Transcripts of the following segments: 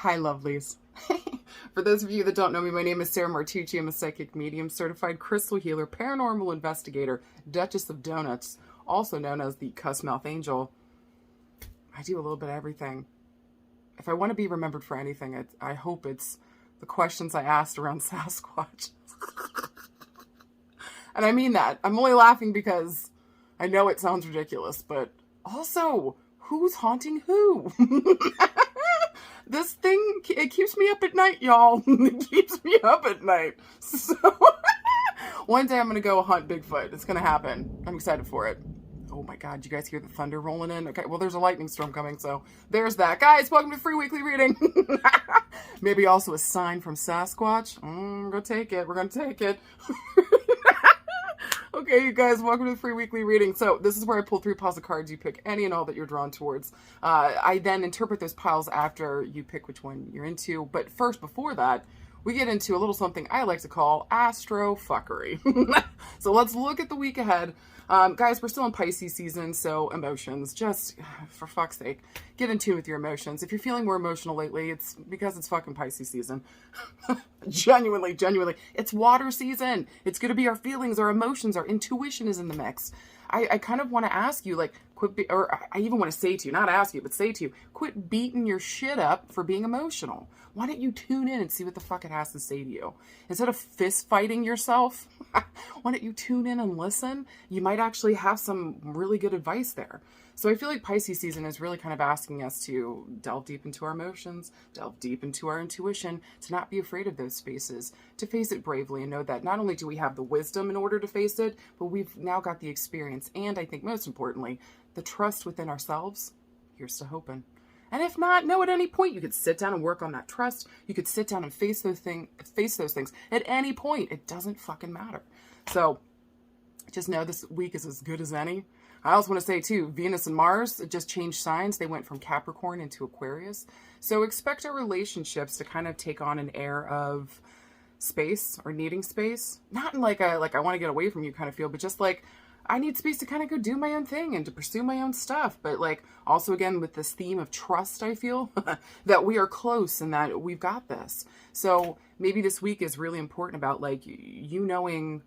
Hi, lovelies. For those of you that don't know me, my name is Sarah Martucci. I'm a psychic medium, certified crystal healer, paranormal investigator, Duchess of Donuts, also known as the Cussmouth Angel. I do a little bit of everything. If I want to be remembered for anything, I hope it's the questions I asked around Sasquatch. And I mean that. I'm only laughing because I know it sounds ridiculous, but also, who's haunting who? This thing, it keeps me up at night, y'all. It keeps me up at night. So, one day I'm going to go hunt Bigfoot. It's going to happen. I'm excited for it. Oh my God, you guys hear the thunder rolling in? Okay, well, there's a lightning storm coming, so there's that. Guys, welcome to Free Weekly Reading. Maybe also a sign from Sasquatch. We're going to take it. We're going to take it. Okay, you guys, welcome to the Free Weekly Reading. So this is where I pull 3 piles of cards. You pick any and all that you're drawn towards. I then interpret those piles after you pick which one you're into. But first, before that, we get into a little something I like to call astro-fuckery. So let's look at the week ahead. Guys, we're still in Pisces season, so emotions, just for fuck's sake, get in tune with your emotions. If you're feeling more emotional lately, it's because it's fucking Pisces season. Genuinely, it's water season. It's going to be our feelings, our emotions, our intuition is in the mix. I kind of want to ask you, like, I even want to say to you, not ask you, but say to you, quit beating your shit up for being emotional. Why don't you tune in and see what the fuck it has to say to you? Instead of fist fighting yourself, why don't you tune in and listen? You might actually have some really good advice there. So I feel like Pisces season is really kind of asking us to delve deep into our emotions, delve deep into our intuition, to not be afraid of those spaces, to face it bravely and know that not only do we have the wisdom in order to face it, but we've now got the experience and, I think most importantly, the trust within ourselves. Here's to hoping. And if not, no, at any point you could sit down and work on that trust. You could sit down and face those things at any point. It doesn't fucking matter. So just know this week is as good as any. I also want to say too, Venus and Mars just changed signs. They went from Capricorn into Aquarius. So expect our relationships to kind of take on an air of space or needing space. Not in like I want to get away from you kind of feel, but just like I need space to kind of go do my own thing and to pursue my own stuff. But like also again with this theme of trust, I feel that we are close and that we've got this. So maybe this week is really important about like you knowing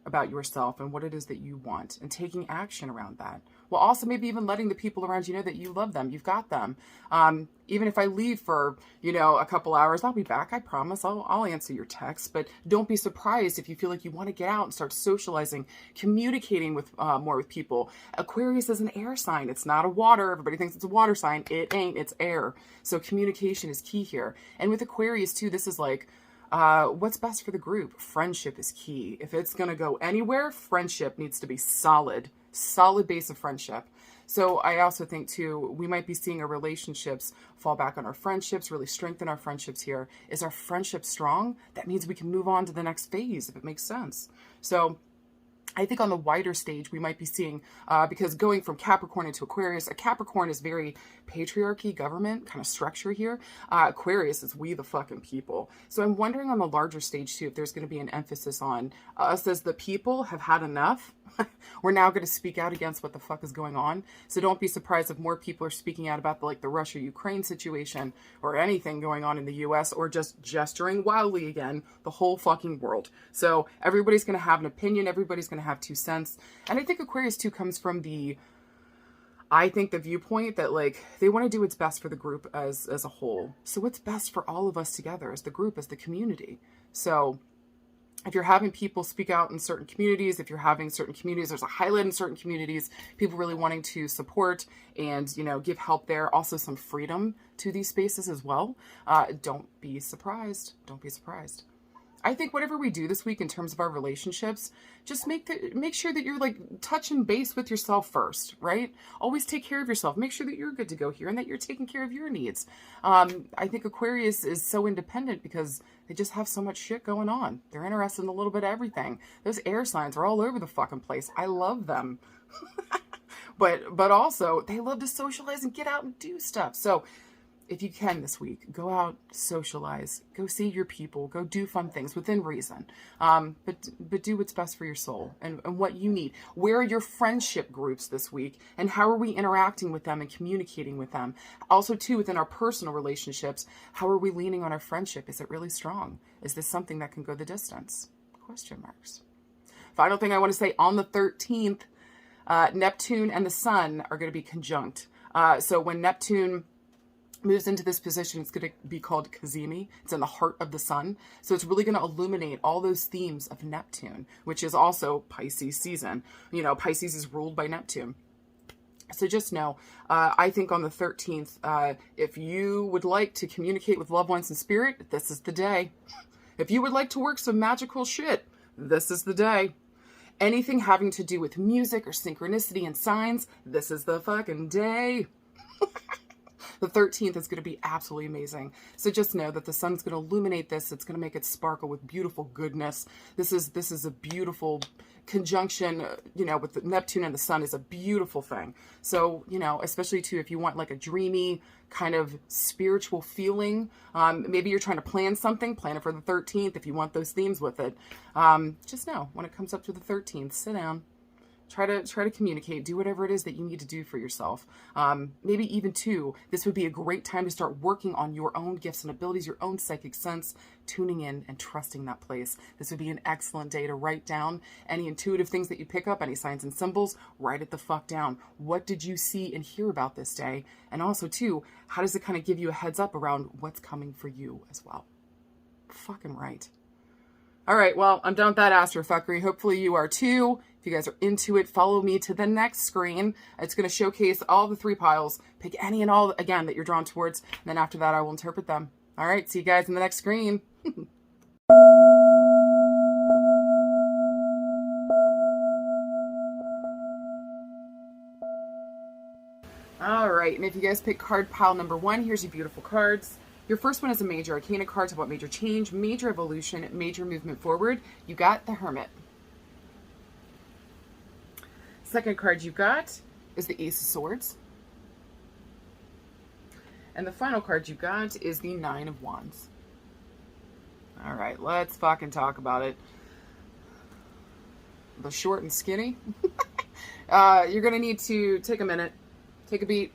about yourself and what it is that you want and taking action around that. Well, also maybe even letting the people around you know that you love them. You've got them. Even if I leave for, a couple hours, I'll be back. I promise I'll answer your text, but don't be surprised if you feel like you want to get out and start socializing, communicating with more with people. Aquarius is an air sign. It's not a water. Everybody thinks it's a water sign. It ain't, it's air. So communication is key here. And with Aquarius too, this is like, what's best for the group? Friendship is key. If it's going to go anywhere, friendship needs to be solid base of friendship. So I also think too, we might be seeing our relationships fall back on our friendships, really strengthen our friendships here. Is our friendship strong? That means we can move on to the next phase, if it makes sense. So I think on the wider stage, we might be seeing, because going from Capricorn into Aquarius, a Capricorn is very patriarchy, government kind of structure here. Aquarius is we the fucking people. So I'm wondering on the larger stage too, if there's going to be an emphasis on us as the people have had enough. We're now going to speak out against what the fuck is going on. So don't be surprised if more people are speaking out about the Russia-Ukraine situation or anything going on in the US or just gesturing wildly again, the whole fucking world. So everybody's going to have an opinion. Everybody's going to have 2 cents. And I think Aquarius too comes from the viewpoint that they want to do what's best for the group as a whole. So what's best for all of us together as the group, as the community. So if you're having people speak out in certain communities, if you're having certain communities, there's a highlight in certain communities, people really wanting to support and, give help there. Also some freedom to these spaces as well. Don't be surprised. Don't be surprised. I think whatever we do this week in terms of our relationships, just make sure that you're touching base with yourself first, right? Always take care of yourself. Make sure that you're good to go here and that you're taking care of your needs. I think Aquarius is so independent because they just have so much shit going on. They're interested in a little bit of everything. Those air signs are all over the fucking place. I love them. But also they love to socialize and get out and do stuff. So if you can this week, go out, socialize, go see your people, go do fun things within reason. But do what's best for your soul and what you need. Where are your friendship groups this week, and how are we interacting with them and communicating with them? Also, too, within our personal relationships, how are we leaning on our friendship? Is it really strong? Is this something that can go the distance? Question marks. Final thing I want to say, on the 13th, Neptune and the Sun are going to be conjunct. So when Neptune moves into this position, it's going to be called Cazimi. It's in the heart of the sun. So it's really going to illuminate all those themes of Neptune, which is also Pisces season. You know, Pisces is ruled by Neptune. So just know, I think on the 13th, if you would like to communicate with loved ones in spirit, this is the day. If you would like to work some magical shit, this is the day. Anything having to do with music or synchronicity and signs, this is the fucking day. The 13th is going to be absolutely amazing. So just know that the sun's going to illuminate this. It's going to make it sparkle with beautiful goodness. This is a beautiful conjunction, you know, with the Neptune and the sun is a beautiful thing. So, you know, especially too, if you want like a dreamy kind of spiritual feeling, maybe you're trying to plan something, plan it for the 13th. If you want those themes with it, just know when it comes up to the 13th, sit down. Try to communicate, do whatever it is that you need to do for yourself. Maybe even too, this would be a great time to start working on your own gifts and abilities, your own psychic sense, tuning in and trusting that place. This would be an excellent day to write down any intuitive things that you pick up, any signs and symbols, write it the fuck down. What did you see and hear about this day? And also too, how does it kind of give you a heads up around what's coming for you as well? Fucking right. All right, well, I'm done with that astrofuckery. Hopefully you are too. If you guys are into it, follow me to the next screen. It's going to showcase all the 3 piles. Pick any and all, again, that you're drawn towards. And then after that, I will interpret them. All right, see you guys in the next screen. All right, and if you guys pick card pile number 1, here's your beautiful cards. Your first one is a major arcana card about major change, major evolution, major movement forward. You got the Hermit. Second card you got is the Ace of Swords. And the final card you got is the Nine of Wands. All right, let's fucking talk about it. The short and skinny. You're going to need to take a minute, take a beat,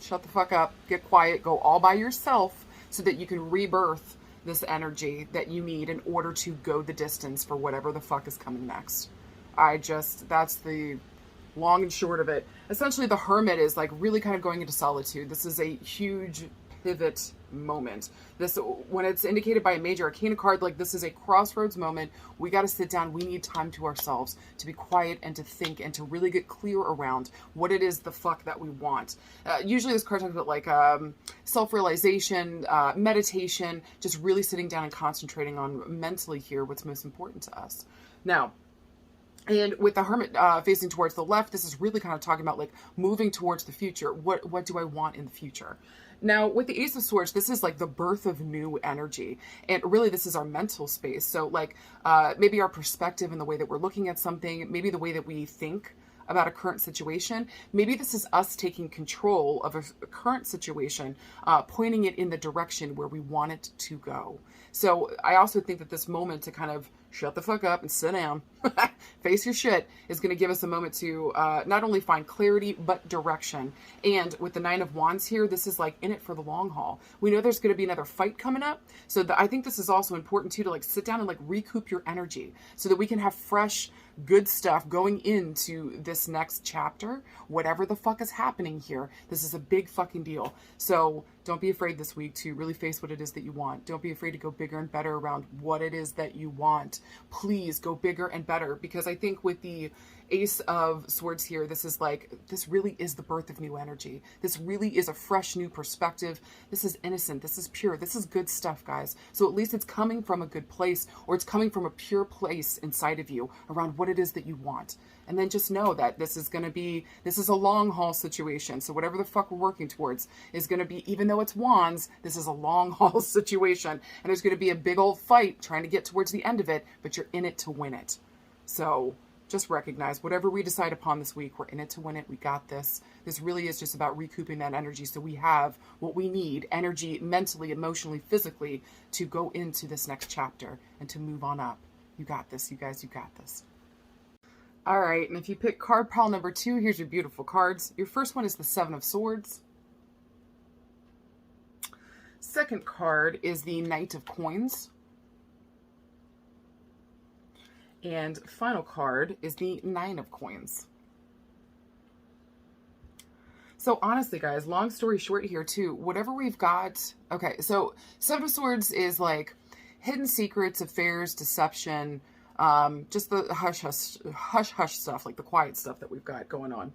shut the fuck up, get quiet, go all by yourself so that you can rebirth this energy that you need in order to go the distance for whatever the fuck is coming next. That's the long and short of it. Essentially, the Hermit is like really kind of going into solitude. This is a huge pivot moment. This, when it's indicated by a major arcana card, like this is a crossroads moment. We got to sit down. We need time to ourselves to be quiet and to think and to really get clear around what it is the fuck that we want. Usually this card talks about like self-realization, meditation, just really sitting down and concentrating on mentally here what's most important to us. Now, and with the Hermit facing towards the left, this is really kind of talking about like moving towards the future. What do I want in the future? Now, with the Ace of Swords, this is like the birth of new energy. And really, this is our mental space. So like maybe our perspective and the way that we're looking at something, maybe the way that we think about a current situation. Maybe this is us taking control of a current situation, pointing it in the direction where we want it to go. So I also think that this moment to kind of shut the fuck up and sit down, face your shit, is going to give us a moment to not only find clarity, but direction. And with the Nine of Wands here, this is like in it for the long haul. We know there's going to be another fight coming up. So I think this is also important too, to like sit down and like recoup your energy so that we can have fresh, good stuff going into this next chapter. Whatever the fuck is happening here, this is a big fucking deal. So don't be afraid this week to really face what it is that you want. Don't be afraid to go bigger and better around what it is that you want. Please go bigger and better, because I think with the Ace of Swords here, this is like, this really is the birth of new energy. This really is a fresh new perspective. This is innocent. This is pure. This is good stuff, guys. So at least it's coming from a good place, or it's coming from a pure place inside of you around what it is that you want. And then just know that this is a long haul situation. So whatever the fuck we're working towards is going to be, even though it's wands, this is a long haul situation. And there's going to be a big old fight trying to get towards the end of it, but you're in it to win it. So just recognize whatever we decide upon this week, we're in it to win it. We got this. This really is just about recouping that energy so we have what we need, energy, mentally, emotionally, physically, to go into this next chapter and to move on up. You got this, you guys, you got this. All right, and if you pick card pile number 2, here's your beautiful cards. Your first one is the Seven of Swords. Second card is the Knight of Coins. And final card is the Nine of Coins. So honestly, guys, long story short here too, whatever we've got, okay, so Seven of Swords is like hidden secrets, affairs, deception, just the hush stuff, like the quiet stuff that we've got going on.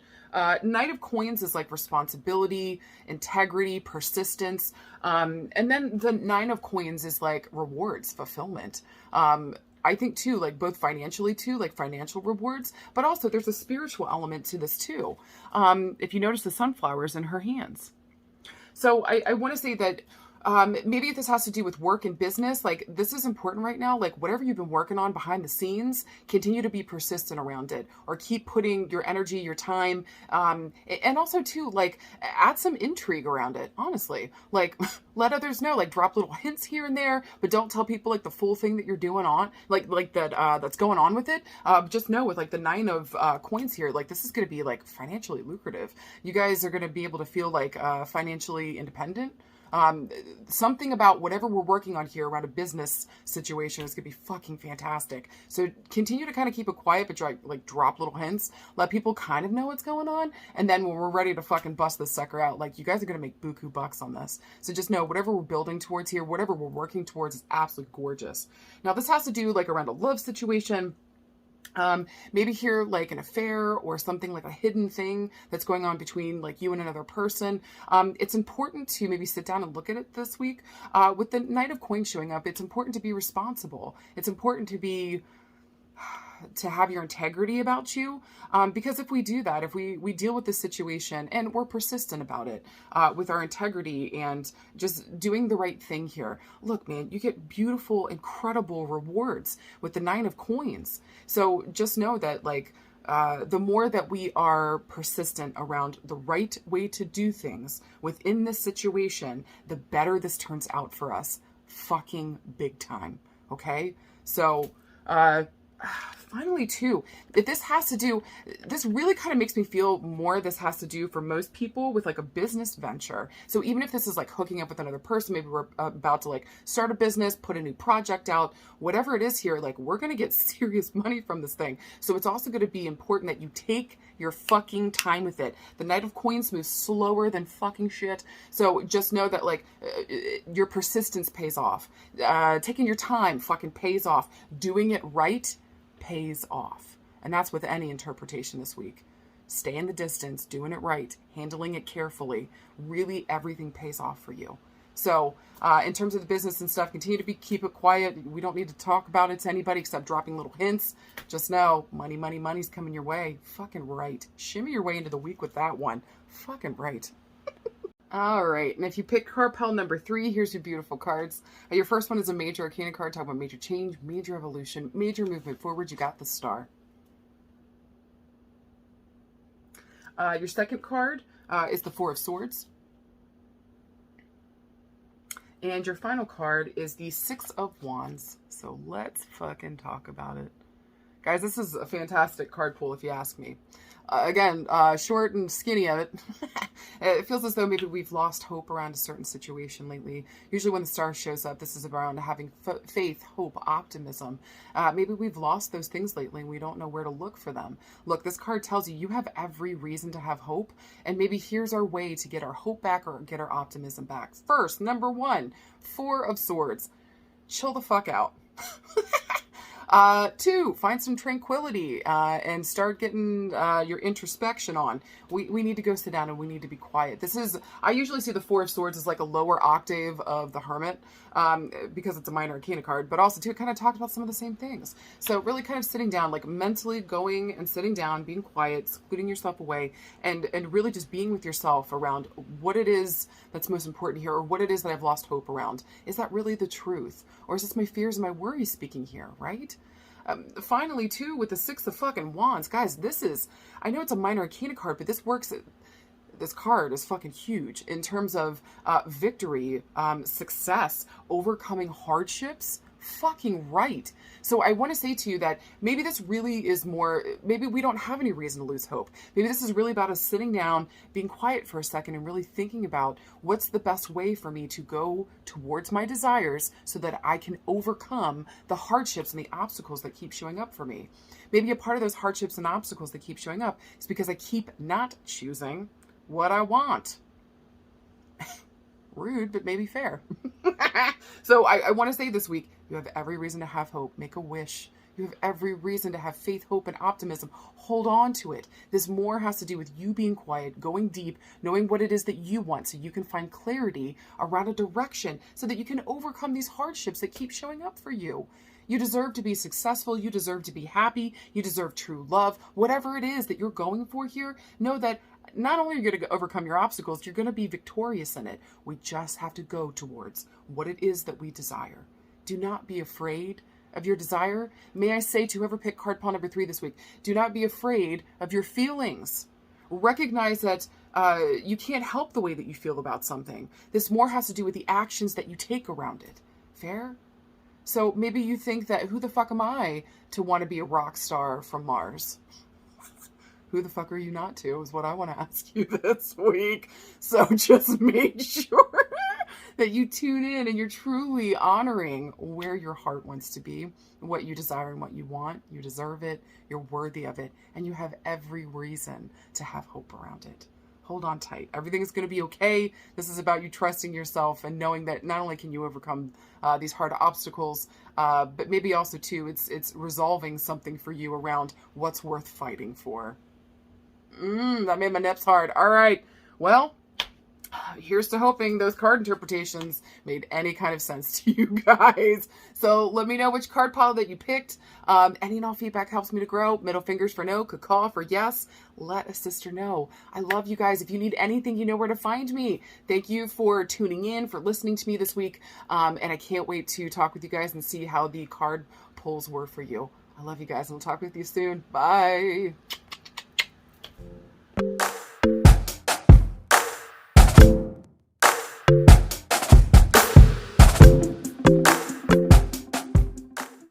Knight of Coins is like responsibility, integrity, persistence. And then the Nine of Coins is like rewards, fulfillment. I think too, like both financially too, like financial rewards, but also there's a spiritual element to this too. If you notice the sunflowers in her hands. So I want to say that maybe if this has to do with work and business, like this is important right now. Like whatever you've been working on behind the scenes, continue to be persistent around it, or keep putting your energy, your time, and also too, like add some intrigue around it. Honestly, like let others know, like drop little hints here and there, but don't tell people like the full thing that you're doing on, like that that's going on with it. Just know with like the Nine of Coins here, like this is going to be like financially lucrative. You guys are going to be able to feel like financially independent. Something about whatever we're working on here around a business situation is going to be fucking fantastic. So continue to kind of keep it quiet, but drop little hints, let people kind of know what's going on. And then when we're ready to fucking bust this sucker out, like you guys are going to make buku bucks on this. So just know whatever we're building towards here, whatever we're working towards is absolutely gorgeous. Now this has to do like around a love situation. Maybe here like an affair or something like a hidden thing that's going on between like you and another person. It's important to maybe sit down and look at it this week. With the Knight of Coins showing up, it's important to be responsible. It's important to have your integrity about you. Because if we do that, if we deal with this situation and we're persistent about it, with our integrity and just doing the right thing here, look, man, you get beautiful, incredible rewards with the Nine of Coins. So just know that like, the more that we are persistent around the right way to do things within this situation, the better this turns out for us. Fucking big time. Okay. So, finally too, if this has to do, this really kind of makes me feel more this has to do for most people with like a business venture. So even if this is like hooking up with another person, maybe we're about to like start a business, put a new project out, whatever it is here, like we're going to get serious money from this thing. So it's also going to be important that you take your fucking time with it. The Knight of Coins moves slower than fucking shit. So just know that like your persistence pays off. Taking your time fucking pays off. Doing it right pays off. And that's with any interpretation this week. Stay in the distance, doing it right, handling it carefully. Really, everything pays off for you. So in terms of the business and stuff, continue to keep it quiet. We don't need to talk about it to anybody except dropping little hints. Just know, money's coming your way. Fucking right. Shimmy your way into the week with that one. Fucking right. All right, and if you pick card pile number 3, here's your beautiful cards. Your first one is a major arcana card, talking about major change, major evolution, major movement forward. You got the Star. Your second card is the Four of Swords. And your final card is the Six of Wands. So let's fucking talk about it. Guys, this is a fantastic card pool if you ask me. Again, short and skinny of it. It feels as though maybe we've lost hope around a certain situation lately. Usually when the Star shows up, this is around having faith, hope, optimism. Maybe we've lost those things lately and we don't know where to look for them. Look, this card tells you have every reason to have hope. And maybe here's our way to get our hope back or get our optimism back. First, number 1, Four of Swords. Chill the fuck out. 2, find some tranquility and start getting your introspection on. We need to go sit down and we need to be quiet. I usually see the Four of Swords as like a lower octave of the Hermit because it's a minor arcana card, but also too, it kind of talked about some of the same things. So really kind of sitting down, like mentally going and sitting down, being quiet, secluding yourself away, and really just being with yourself around what it is that's most important here, or what it is that I've lost hope around. Is that really the truth? Or is this my fears and my worries speaking here, right? Finally, too, with the Six of fucking Wands, guys, this is, I know it's a minor arcana card, but this works. This card is fucking huge in terms of victory, success, overcoming hardships. Fucking right. So I want to say to you that maybe this really is more, maybe we don't have any reason to lose hope. Maybe this is really about us sitting down, being quiet for a second, and really thinking about what's the best way for me to go towards my desires so that I can overcome the hardships and the obstacles that keep showing up for me. Maybe a part of those hardships and obstacles that keep showing up is because I keep not choosing what I want. Rude, but maybe fair. So I want to say this week, you have every reason to have hope. Make a wish. You have every reason to have faith, hope, and optimism. Hold on to it. This more has to do with you being quiet, going deep, knowing what it is that you want so you can find clarity around a direction so that you can overcome these hardships that keep showing up for you. You deserve to be successful. You deserve to be happy. You deserve true love. Whatever it is that you're going for here, know that not only are you going to overcome your obstacles, you're going to be victorious in it. We just have to go towards what it is that we desire. Do not be afraid of your desire. May I say to whoever picked card pile number 3 this week, do not be afraid of your feelings. Recognize that you can't help the way that you feel about something. This more has to do with the actions that you take around it. Fair? So maybe you think that, who the fuck am I to want to be a rock star from Mars? Who the fuck are you not to, is what I want to ask you this week. So just make sure that you tune in and you're truly honoring where your heart wants to be, what you desire and what you want. You deserve it. You're worthy of it. And you have every reason to have hope around it. Hold on tight. Everything is going to be okay. This is about you trusting yourself and knowing that not only can you overcome these hard obstacles, but maybe also too, it's resolving something for you around what's worth fighting for. That made my nips hard. All right. Well, here's to hoping those card interpretations made any kind of sense to you guys. So let me know which card pile that you picked. Any and all feedback helps me to grow. Middle fingers for no, caw for yes. Let a sister know. I love you guys. If you need anything, you know where to find me. Thank you for tuning in, for listening to me this week. And I can't wait to talk with you guys and see how the card pulls were for you. I love you guys, and we'll talk with you soon. Bye.